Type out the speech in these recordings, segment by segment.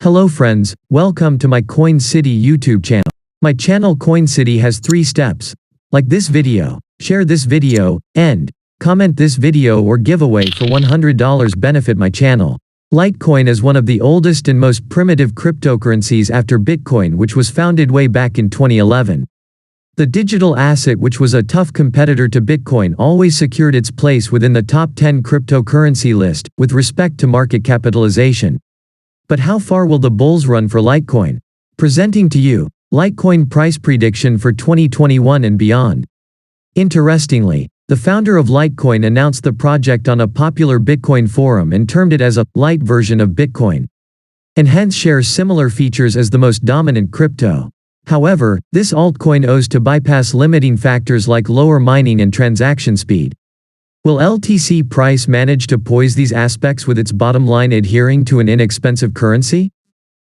Hello friends, welcome to my Coin City YouTube channel. My channel Coin City has 3 steps. Like this video, share this video, and comment this video or giveaway for $100 benefit my channel. Litecoin is one of the oldest and most primitive cryptocurrencies after Bitcoin, which was founded way back in 2011. The digital asset, which was a tough competitor to Bitcoin, always secured its place within the top 10 cryptocurrency list with respect to market capitalization. But how far will the bulls run for Litecoin? Presenting to you, Litecoin price prediction for 2021 and beyond. Interestingly, the founder of Litecoin announced the project on a popular Bitcoin forum and termed it as a light version of Bitcoin, and hence shares similar features as the most dominant crypto. However, this altcoin owes to bypass limiting factors like lower mining and transaction speed. Will LTC price manage to poise these aspects with its bottom line adhering to an inexpensive currency?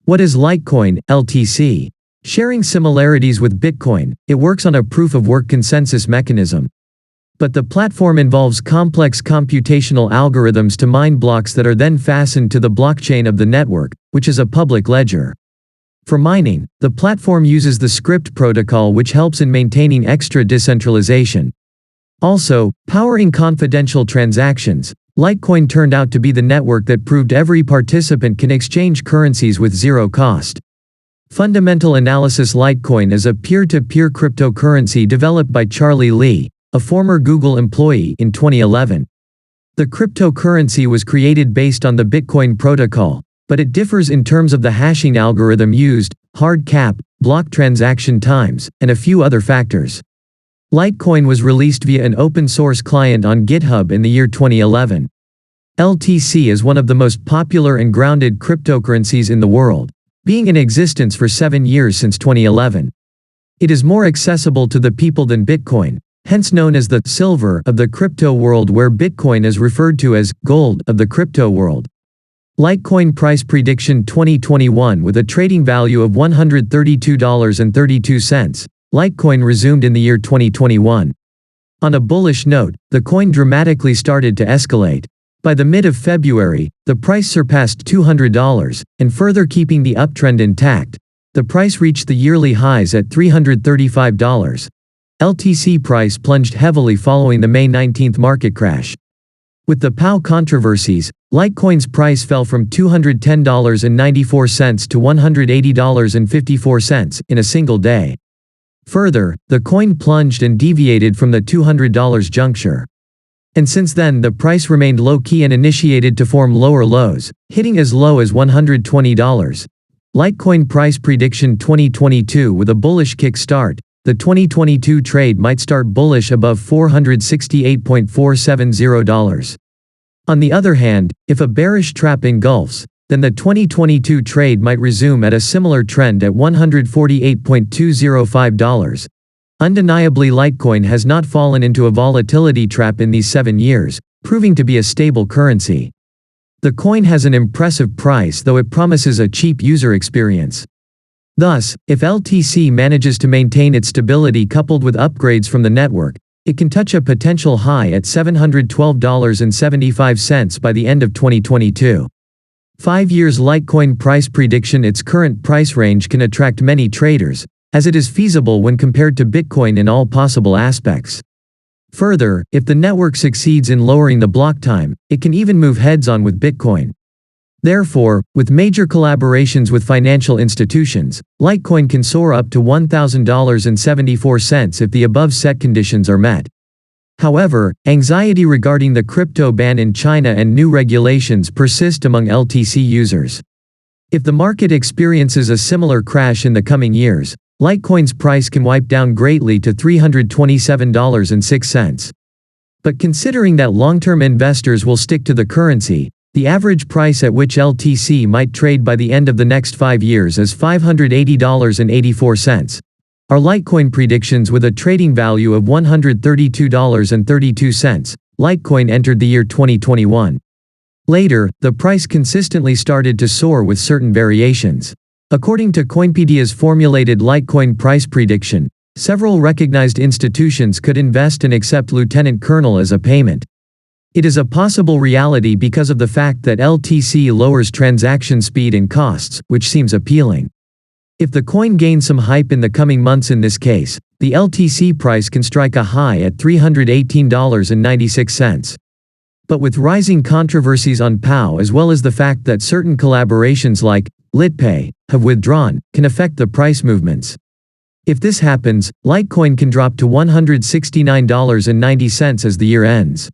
What is Litecoin, LTC? Sharing similarities with Bitcoin, it works on a proof-of-work consensus mechanism. But the platform involves complex computational algorithms to mine blocks that are then fastened to the blockchain of the network, which is a public ledger. For mining, the platform uses the script protocol, which helps in maintaining extra decentralization. Also, powering confidential transactions, Litecoin turned out to be the network that proved every participant can exchange currencies with zero cost. Fundamental analysis: Litecoin is a peer-to-peer cryptocurrency developed by Charlie Lee, a former Google employee, in 2011. The cryptocurrency was created based on the Bitcoin protocol, but it differs in terms of the hashing algorithm used, hard cap, block transaction times, and a few other factors. Litecoin was released via an open-source client on GitHub in the year 2011. LTC is one of the most popular and grounded cryptocurrencies in the world, being in existence for 7 years since 2011. It is more accessible to the people than Bitcoin, hence known as the silver of the crypto world, where Bitcoin is referred to as gold of the crypto world. Litecoin price prediction 2021. With a trading value of $132.32, Litecoin resumed in the year 2021. On a bullish note, the coin dramatically started to escalate. By the mid of February, the price surpassed $200, and further keeping the uptrend intact, the price reached the yearly highs at $335. LTC price plunged heavily following the May 19 market crash. With the POW controversies, Litecoin's price fell from $210.94 to $180.54 in a single day. Further, the coin plunged and deviated from the $200 juncture. And since then, the price remained low-key and initiated to form lower lows, hitting as low as $120. Litecoin price prediction 2022. With a bullish kick-start, the 2022 trade might start bullish above $468.470. On the other hand, if a bearish trap engulfs, then the 2022 trade might resume at a similar trend at $148.205. Undeniably, Litecoin has not fallen into a volatility trap in these 7 years, proving to be a stable currency. The coin has an impressive price, though it promises a cheap user experience. Thus, if LTC manages to maintain its stability coupled with upgrades from the network, it can touch a potential high at $712.75 by the end of 2022. 5 years Litecoin price prediction. Its current price range can attract many traders, as it is feasible when compared to Bitcoin in all possible aspects. Further, if the network succeeds in lowering the block time, it can even move heads-on with Bitcoin. Therefore, with major collaborations with financial institutions, Litecoin can soar up to $1,000.74 if the above set conditions are met. However, anxiety regarding the crypto ban in China and new regulations persist among LTC users. If the market experiences a similar crash in the coming years, Litecoin's price can wipe down greatly to $327.06. But considering that long-term investors will stick to the currency, the average price at which LTC might trade by the end of the next 5 years is $580.84. Our Litecoin predictions: with a trading value of $132.32, Litecoin entered the year 2021. Later, the price consistently started to soar with certain variations. According to Coinpedia's formulated Litecoin price prediction, several recognized institutions could invest and accept Lieutenant Colonel as a payment. It is a possible reality because of the fact that LTC lowers transaction speed and costs, which seems appealing. If the coin gains some hype in the coming months in this case, the LTC price can strike a high at $318.96. But with rising controversies on POW as well as the fact that certain collaborations like LitPay have withdrawn, can affect the price movements. If this happens, Litecoin can drop to $169.90 as the year ends.